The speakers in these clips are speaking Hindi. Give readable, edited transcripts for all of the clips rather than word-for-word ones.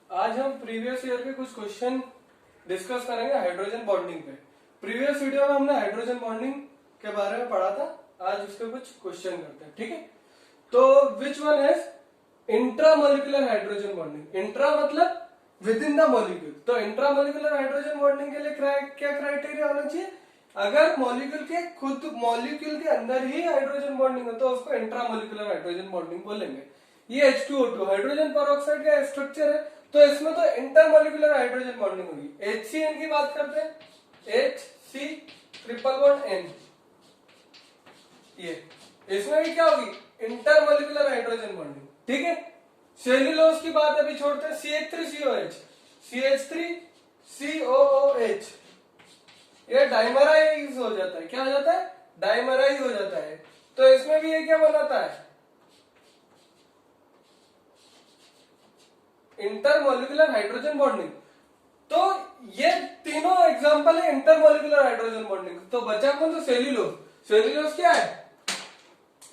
आज हम प्रीवियस ईयर के कुछ क्वेश्चन डिस्कस करेंगे हाइड्रोजन बॉन्डिंग पे। प्रीवियस वीडियो में हमने हाइड्रोजन बॉन्डिंग के बारे में पढ़ा था, आज उसके कुछ क्वेश्चन करते हैं, ठीक है। तो which one has intramolecular hydrogen bonding? Intra मतलब विद इन द मॉलिक्यूल। तो इंट्रामोलिकुलर हाइड्रोजन बॉन्डिंग के लिए क्या क्राइटेरिया होना चाहिए? अगर मॉलिक्यूल के खुद मॉलिक्यूल के अंदर ही हाइड्रोजन बॉन्डिंग हो तो उसको इंट्रामोलिकुलर हाइड्रोजन बॉन्डिंग बोलेंगे। ये H2O2 हाइड्रोजन पेरोक्साइड का स्ट्रक्चर है, तो इसमें तो इंटरमोलिकुलर हाइड्रोजन बॉन्डिंग होगी। HCN की बात करते हैं, HC ट्रिपल बॉन्ड N, ये इसमें भी क्या होगी? इंटरमोलिकुलर हाइड्रोजन बॉन्डिंग, ठीक है। सेल्यूलोज की बात अभी छोड़ते हैं, CH3COH, CH3COOH, ये डाइमराइज हो जाता है। क्या हो जाता है? डाइमराइज हो जाता है। तो इसमें भी ये क्या बनाता है? Intermolecular hydrogen bonding. तो ये तीनों एग्जांपल है इंटरमोलिकुलर हाइड्रोजन बॉन्डिंग। तो बचा कौन? तो सेल्यूलोज। सेल्यूलोज क्या है?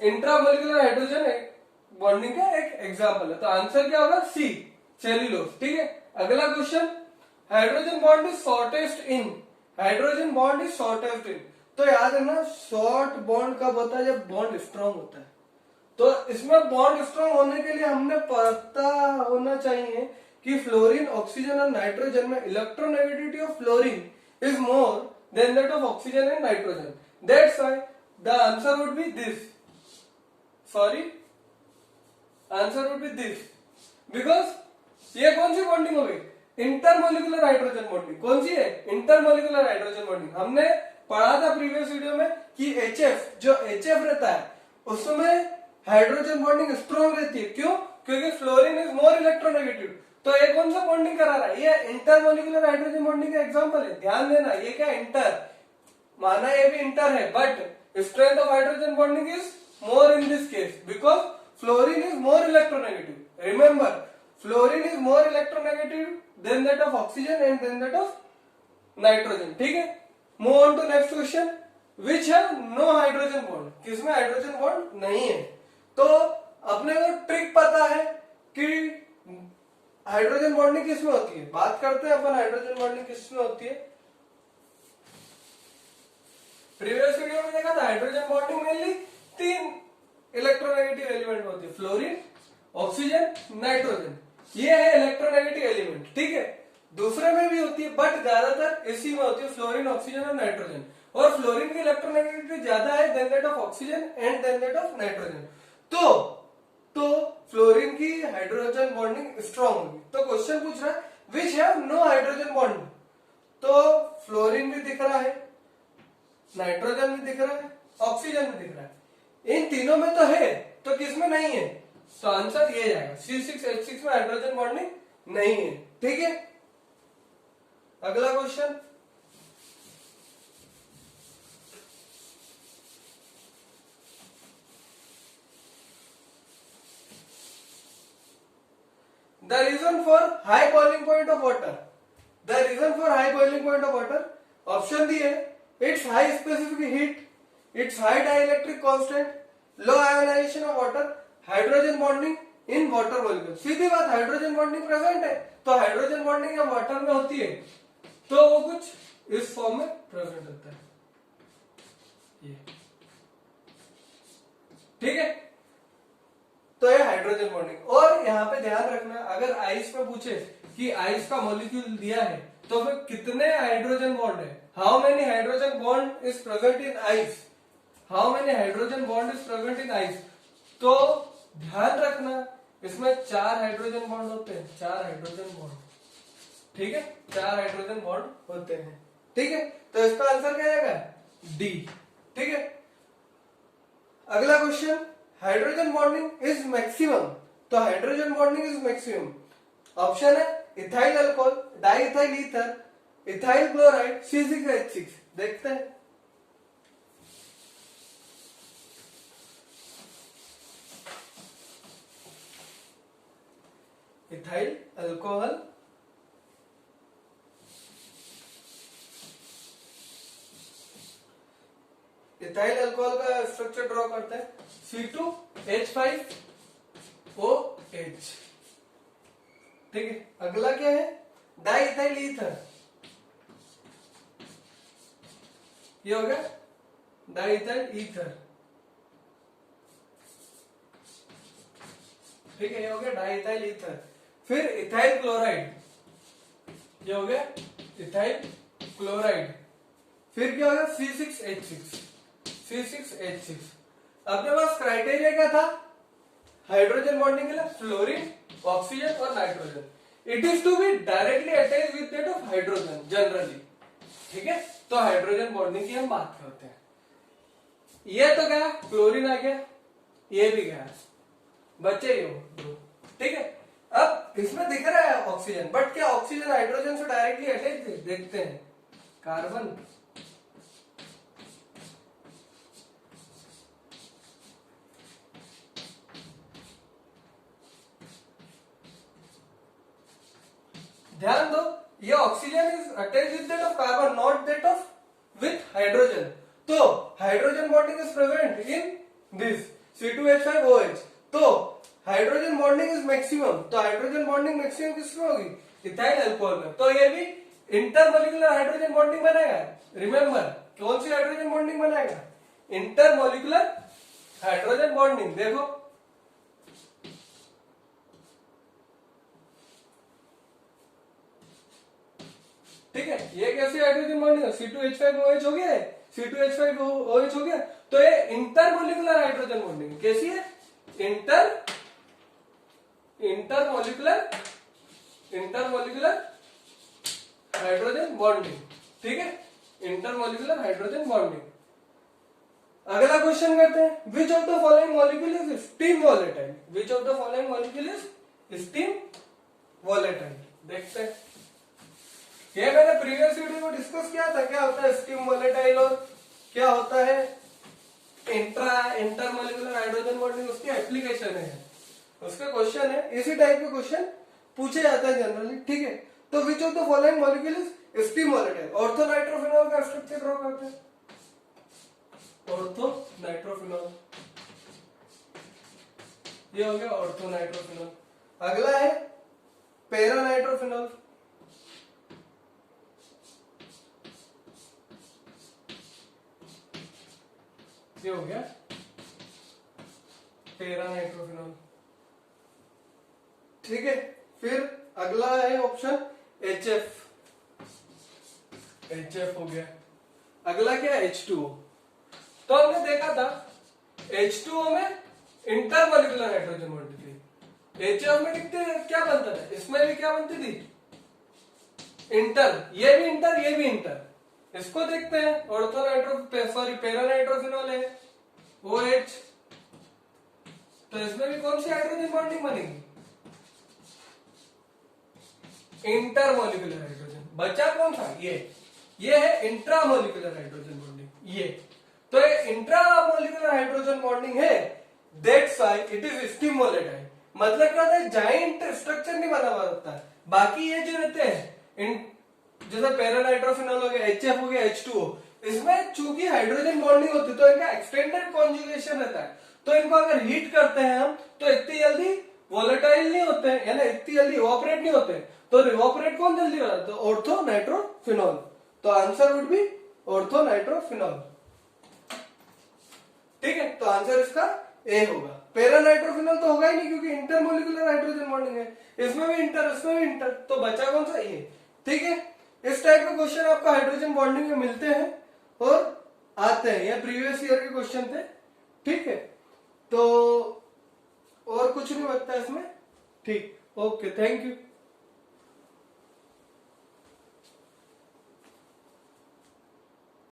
इंट्रामोलिकुलर हाइड्रोजन बॉन्डिंग का एक एग्जांपल है। तो आंसर क्या होगा? सी, सेल्यूलोज, ठीक है। अगला question, hydrogen bond is shortest in. Hydrogen bond is shortest in. तो याद है ना, शॉर्ट बॉन्ड कब होता है? जब बॉन्ड स्ट्रांग होता है। तो इसमें बॉन्ड स्ट्रांग होने के लिए हमने पता होना चाहिए कि फ्लोरीन, ऑक्सीजन और नाइट्रोजन में electronegativity of fluorine is more than that of oxygen and nitrogen. That's why the answer would be this. Sorry, answer would be this, because ये कौन सी बॉन्डिंग हो गई? Intermolecular hydrogen bonding. कौन सी है? Intermolecular hydrogen bonding. हमने पढ़ा था प्रीवियस वीडियो में कि HF, जो HF रहता है उसमें हाइड्रोजन बॉन्डिंग स्ट्रॉन्ग रहती है। क्यों? क्योंकि फ्लोरीन इज मोर इलेक्ट्रोनेगेटिव। तो ये कौन सा बॉन्डिंग करा रहा है? ये इंटरमोलिकुलर हाइड्रोजन बॉन्डिंग का एग्जांपल है। ध्यान देना, ये क्या इंटर माना, ये भी इंटर है, but strength of hydrogen bonding is more in this case because fluorine is more electronegative. Remember, fluorine is more electronegative than that of oxygen and then that of nitrogen, ठीक है। Move on to next question, which have no hydrogen bond. किसमें हाइड्रोजन बॉन्ड नहीं है? तो अपने को ट्रिक पता है कि हाइड्रोजन बॉन्डिंग किसमें होती है। बात करते हैं अपन हाइड्रोजन बॉन्डिंग किसमें होती है। प्रीवियस वीडियो में देखा था हाइड्रोजन बॉन्डिंग मेनली तीन इलेक्ट्रोनेगेटिव एलिमेंट होती है, फ्लोरीन, ऑक्सीजन, नाइट्रोजन। ये है इलेक्ट्रोनेगेटिव एलिमेंट, ठीक है। दूसरे में भी होती है बट ज्यादातर इसी में होती है, फ्लोरीन, ऑक्सीजन और नाइट्रोजन। और फ्लोरीन की इलेक्ट्रोनेगेटिविटी ज्यादा है than that of oxygen and then that of nitrogen. तो फ्लोरीन की हाइड्रोजन बॉन्डिंग स्ट्रॉन्ग होगी। तो क्वेश्चन पूछ रहा है which have no hydrogen bond. तो फ्लोरीन भी दिख रहा है, नाइट्रोजन भी दिख रहा है, ऑक्सीजन भी दिख रहा है। इन तीनों में तो है, तो किसमें नहीं है? तो आंसर ये जाएगा, C6H6 में हाइड्रोजन बॉन्डिंग नहीं है, ठीक है। अगला question, the reason for high boiling point of water. The reason for high boiling point of water, option दी है, its high specific heat, its high dielectric constant, low ionization of water, hydrogen bonding in water molecule। सीधी बात, हाइड्रोजन बॉन्डिंग प्रेजेंट है, तो हाइड्रोजन बॉन्डिंग जब वाटर में होती है तो वो कुछ इस फॉर्म में प्रेजेंट होता है, ये, ठीक है। तो ये हाइड्रोजन बॉन्डिंग। और यहाँ पे ध्यान रखना, अगर आइस में पूछे कि आइस का मॉलिक्यूल दिया है तो फिर कितने हाइड्रोजन बॉन्ड है, how many hydrogen bond is present in ice, how many hydrogen bond is present in ice. तो ध्यान रखना, इसमें 4 हाइड्रोजन बॉन्ड होते हैं, 4 हाइड्रोजन बॉन्ड, ठीक है, 4 हाइड्रोजन बॉन्ड होते हैं, ठीक है। तो इसका आंसर क्या आएगा? डी, ठीक है। अगला question, hydrogen bonding is maximum. तो hydrogen bonding is maximum, option है ethyl alcohol, diethyl ether, ethyl chloride, C6H6। देखते हैं, इथाइल अल्कोहल, इथाइल अल्कोहल का स्ट्रक्चर ड्रॉ करते हैं, C2H5OH, ठीक है। अगला क्या है, डाइथाइल ईथर, ये हो गया डाइथाइल ईथर, ठीक है, ये हो गया डाइथाइल ईथर। फिर इथाइल क्लोराइड, ये हो गया इथाइल क्लोराइड। फिर क्या होगा, C6H6, C6H6। अपने पास क्राइटेरिया क्या था हाइड्रोजन बॉन्डिंग के लिए, फ्लोरीन, ऑक्सीजन और nitrogen. It is to be directly attach with that of hydrogen generally, ठीक है। तो हाइड्रोजन बॉन्डिंग की हम बात करते हैं। ये तो गया, क्लोरीन आ गया, ये भी गया, बचे ही हो दो, ठीक है। अब इसमें दिख रहा है ऑक्सीजन, बट क्या ऑक्सीजन हाइड्रोजन से डायरेक्टली अटैच है, देखते हैं। कार्बन, ध्यान दो, ये oxygen is attach with that of carbon, not that of with hydrogen. तो hydrogen bonding is present in this C2H5OH। तो हाइड्रोजन बॉन्डिंग इज मैक्सिमम, तो हाइड्रोजन बॉन्डिंग मैक्सिमम किसमें होगी, इथाइल अल्कोहल में। तो ये भी इंटरमोलिकुलर हाइड्रोजन बॉन्डिंग बनाएगा। रिमेंबर, कौन सी हाइड्रोजन बॉन्डिंग बनाएगा, इंटरमोलिकुलर हाइड्रोजन बॉन्डिंग। देखो ठीक है, ये कैसी हाइड्रोजन बॉन्डिंग है, C2H5OH हो गया, C2H5OH हो गया। तो ये इंटरमोलिकुलर हाइड्रोजन बॉन्डिंग कैसी है, इंटरमोलिकुलर हाइड्रोजन बॉन्डिंग, ठीक है, इंटरमोलिकुलर हाइड्रोजन बॉन्डिंग। अगला क्वेश्चन करते हैं, which of the following molecule is steam volatile, which of the following molecule is steam volatile. देखते हैं, ये मैंने प्रीवियस वीडियो में डिस्कस किया था, क्या होता है स्टीम वॉलेटाइल और क्या होता है इंटरमोलिकुलर हाइड्रोजन बॉन्डिंग, उसकी एप्लीकेशन है, उसका क्वेश्चन है। इसी टाइप के क्वेश्चन पूछे जाते हैं जनरली, ठीक है। तो which of the following molecule is steam volatile. Ortho nitrophenol का स्ट्रक्चर ड्रॉ करते हैं, ऑर्थो नाइट्रोफिनॉल, ये हो गया ऑर्थो नाइट्रोफिनॉल। अगला है पैरा नाइट्रोफिनॉल, ये हो गया पैरा नाइट्रोफिनॉल, ठीक है। फिर अगला है ऑप्शन HF, HF हो गया। अगला क्या है H2O। तो हमने देखा था H2O में इंटरमोलिकुलर हाइड्रोजन बॉन्डिंग थी, HF में कितने क्या बनता था, इसमें भी क्या बनती थी इंटर, ये भी इंटर, ये भी इंटर। इसको देखते हैं, ortho nitro sorry para nitrophenol है OH, तो इसमें भी कौन सी हाइड्रोजन बॉन्डिंग बनेगी, इंटरमोलिकुलर हाइड्रोजन। बचा कौन सा, ये है इंट्रामोलिकुलर हाइड्रोजन बॉन्डिंग, ये। तो ये इंट्रामोलिकुलर हाइड्रोजन बॉन्डिंग है, that's why it is steam volatile. मतलब क्या होता है, जाइंट स्ट्रक्चर नहीं बना हुआ होता है। बाकी ये जो रहते हैं जैसे पैरा नाइट्रोफिनॉल हो गया, HF हो गया, H2O, इसमें चूंकि हाइड्रोजन बॉन्डिंग होती है तो इनका एक्सटेंडेड कॉन्जुगेशन रहता है। तो इनको अगर हीट करते हैं हम तो इतनी जल्दी वोलेटाइल नहीं होते हैं, यानी इतनी जल्दी इवापोरेट नहीं होते। तो इवापोरेट कौन जल्दी हो रहा है, तो ऑर्थो नाइट्रोफिनॉल। तो answer would be ortho nitrophenol, ठीक है। तो आंसर इसका ए होगा। पैरा नाइट्रोफिनॉल तो होगा ही नहीं क्योंकि इंटरमोलिकुलर हाइड्रोजन बॉन्डिंग है, इसमें भी इंटर, इसमें भी इंटर, तो बचा कौन सा, ये, ठीक है। इस टाइप के क्वेश्चन आपको हाइड्रोजन बॉन्डिंग में मिलते हैं और आते हैं, ये प्रीवियस ईयर के क्वेश्चन थे, ठीक है। तो और कुछ नहीं बचता इसमें, ठीक, ओके, थैंक यू।